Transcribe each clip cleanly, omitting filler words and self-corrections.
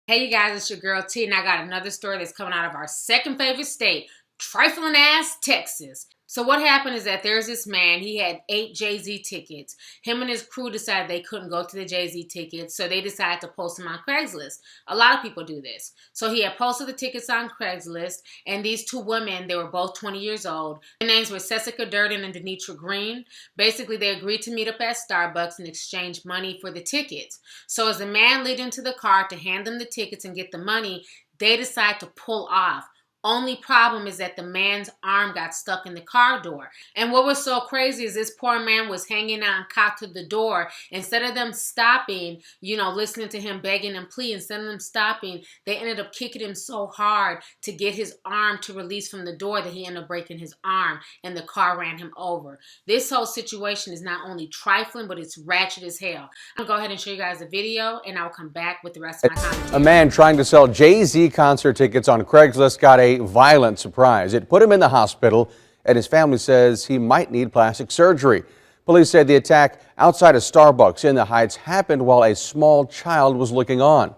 Hey you guys, it's your girl T, and I got another story that's coming out of our second favorite state, trifling ass Texas. So what happened is that there's this man, he had 8 Jay-Z tickets. Him and his crew decided they couldn't go to the Jay-Z tickets, so they decided to post them on Craigslist. A lot of people do this. So he had posted the tickets on Craigslist, and these 2 women, they were both 20 years old. Their names were Cessica Darden and Andino Green. Basically, they agreed to meet up at Starbucks and exchange money for the tickets. So as the man led into the car to hand them the tickets and get the money, they decided to pull off. Only problem is that the man's arm got stuck in the car door. And what was so crazy is this poor man was hanging on cocked to the door. Instead of them stopping, listening to him begging and pleading, instead of them stopping, they ended up kicking him so hard to get his arm to release from the door that he ended up breaking his arm and the car ran him over. This whole situation is not only trifling, but it's ratchet as hell. I'm gonna go ahead and show you guys the video and I'll come back with the rest of my comments. A man trying to sell Jay-Z concert tickets on Craigslist got a violent surprise. It put him in the hospital, and his family says he might need plastic surgery. Police said the attack outside a Starbucks in the Heights happened while a small child was looking on.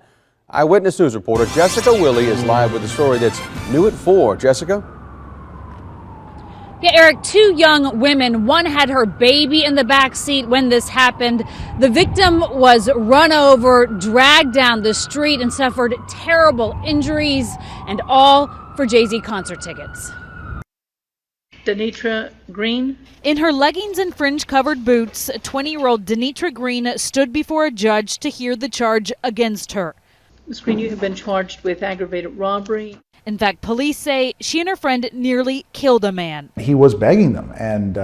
Eyewitness News reporter Jessica Willie is live with a story that's new at 4. Jessica? Yeah, Eric, 2 young women. One had her baby in the back seat when this happened. The victim was run over, dragged down the street, and suffered terrible injuries, and all for Jay-Z concert tickets. Enitra Green. In her leggings and fringe-covered boots, 20-year-old Enitra Green stood before a judge to hear the charge against her. Ms. Green, you have been charged with aggravated robbery. In fact, police say she and her friend nearly killed a man. He was begging them, and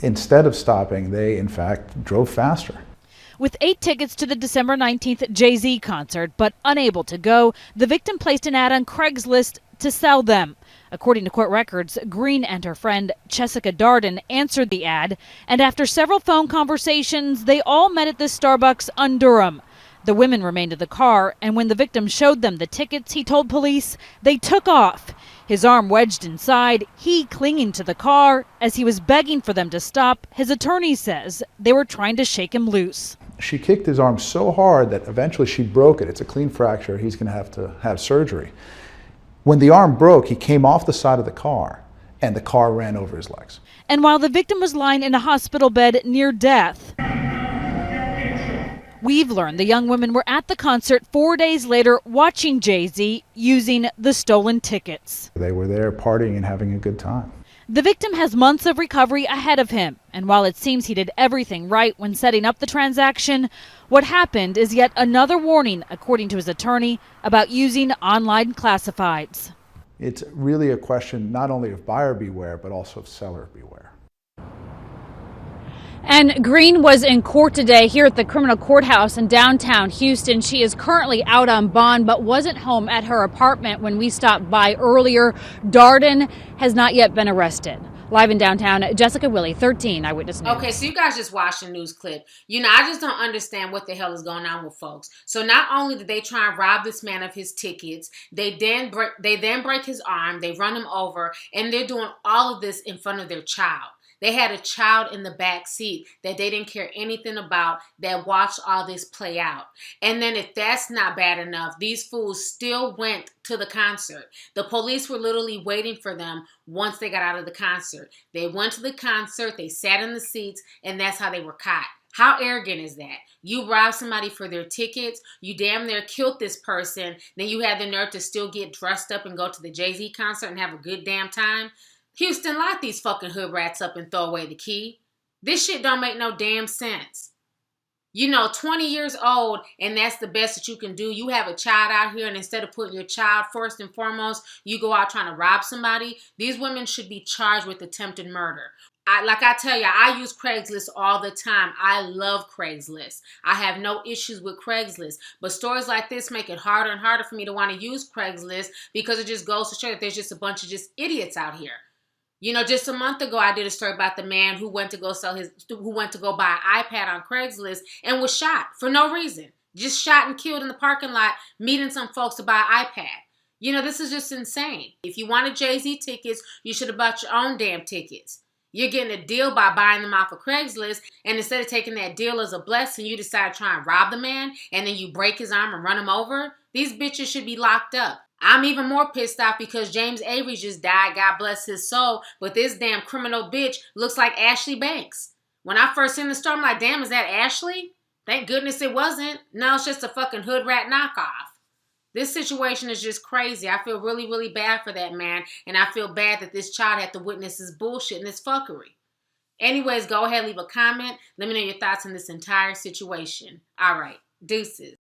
instead of stopping, they in fact drove faster. With 8 tickets to the December 19th Jay-Z concert, but unable to go, the victim placed an ad on Craigslist to sell them. According to court records, Green and her friend Cessica Darden answered the ad, and after several phone conversations, they all met at this Starbucks on Durham. The women remained in the car, and when the victim showed them the tickets, he told police they took off. His arm wedged inside, he clinging to the car. As he was begging for them to stop, his attorney says they were trying to shake him loose. She kicked his arm so hard that eventually she broke it. It's a clean fracture. He's going to have surgery. When the arm broke, he came off the side of the car, and the car ran over his legs. And while the victim was lying in a hospital bed near death, we've learned the young women were at the concert 4 days later watching Jay-Z using the stolen tickets. They were there partying and having a good time. The victim has months of recovery ahead of him, and while it seems he did everything right when setting up the transaction, what happened is yet another warning, according to his attorney, about using online classifieds. It's really a question not only of buyer beware, but also of seller beware. And Green was in court today here at the criminal courthouse in downtown Houston. She is currently out on bond, but wasn't home at her apartment when we stopped by earlier. Darden has not yet been arrested. Live in downtown, Jessica Willie, 13 Eyewitness News. Okay, so you guys just watched the news clip. I just don't understand what the hell is going on with folks. So not only did they try and rob this man of his tickets, they then break his arm, they run him over, and they're doing all of this in front of their child. They had a child in the back seat that they didn't care anything about, that watched all this play out. And then if that's not bad enough, these fools still went to the concert. The police were literally waiting for them once they got out of the concert. They went to the concert, they sat in the seats, and that's how they were caught. How arrogant is that? You robbed somebody for their tickets, you damn near killed this person, then you had the nerve to still get dressed up and go to the Jay-Z concert and have a good damn time? Houston, lock these fucking Hoodrats up and throw away the key. This shit don't make no damn sense. 20 years old, and that's the best that you can do. You have a child out here, and instead of putting your child first and foremost, you go out trying to rob somebody. These women should be charged with attempted murder. Like I tell you, I use Craigslist all the time. I love Craigslist. I have no issues with Craigslist. But stories like this make it harder and harder for me to want to use Craigslist because it just goes to show that there's just a bunch of just idiots out here. Just a month ago, I did a story about the man who went to go buy an iPad on Craigslist and was shot for no reason. Just shot and killed in the parking lot, meeting some folks to buy an iPad. This is just insane. If you wanted Jay-Z tickets, you should have bought your own damn tickets. You're getting a deal by buying them off of Craigslist, and instead of taking that deal as a blessing, you decide to try and rob the man, and then you break his arm and run him over? These bitches should be locked up. I'm even more pissed off because James Avery just died, God bless his soul, but this damn criminal bitch looks like Ashley Banks. When I first seen the story, I'm like, damn, is that Ashley? Thank goodness it wasn't. No, it's just a fucking hood rat knockoff. This situation is just crazy. I feel really, really bad for that man, and I feel bad that this child had to witness this bullshit and this fuckery. Anyways, go ahead, leave a comment. Let me know your thoughts on this entire situation. All right, deuces.